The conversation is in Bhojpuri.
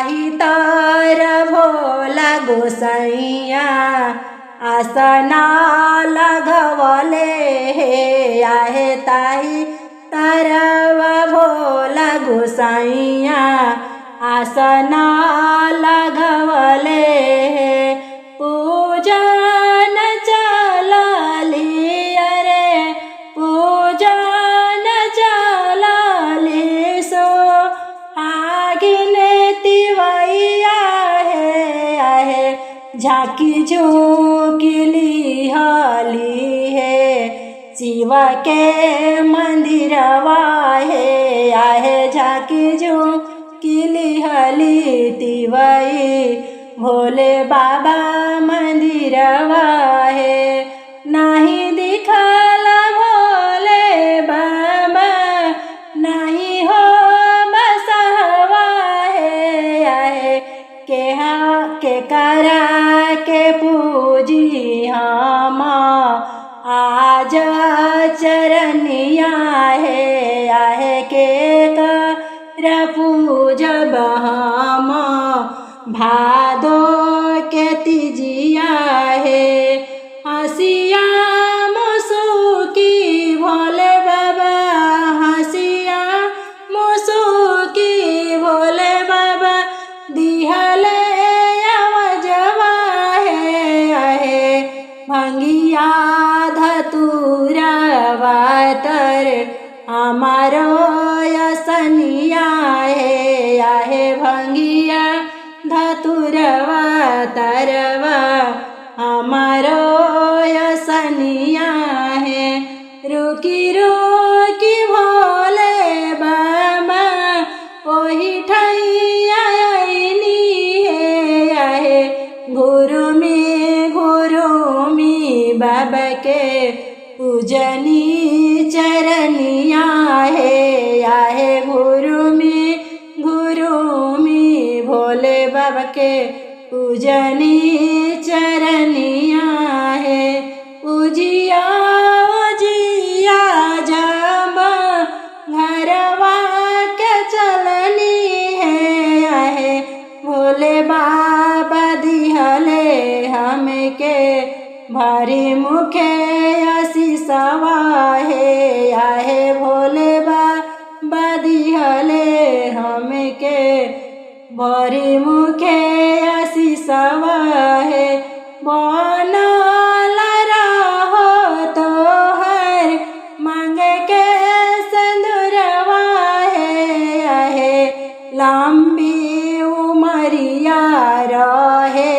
ताही तार भोला गोसैया आसना लगवले हे आहे ताही तारवा भोला गोसैया आसना लगवले हे पूजन चलली अरे पूजन चलली सो आगिने तिवैया हे आहे झाकी झोंकिली हली है शिव के मंदिरवा हे आहे झाकी झोंकिली हली तिवई भोले बाबा मंदिरवा हे नहीं दिखला भोले बाबा नहीं हो बसहवा हे आहे के करा के पूजी हम आज चरनिया हे आहे के कर पूजब हम भादो के तिजिया हे हसिया मुसुकी भोले बाबा हसिया मुसुकी भोले बाबा दिहले आवाजवा हे आहे भंगिया धतुरवा तर हमारो यसनिया हे आहे भंगिया धतुरवा तरवा हमारो यसनिया है रुकी रुकी भोले बाबा ओही ठैया आईनी है आहे घुरुमी बाबा के पूजनी चरनिया है आहे घुरुमी भोले बाबा के पूजनी चरनिया है उजिया उजिया जब घरवा के चलनी है भोले बाबा दिहले हमके भारी मुखे आशीषवा हे आहे भोले बाबा दिहले हमके भारी मुखे आशीषवा हे बनल रहो तोहर मांग के संदूरवा हे आहे लंबी उमरिया रहे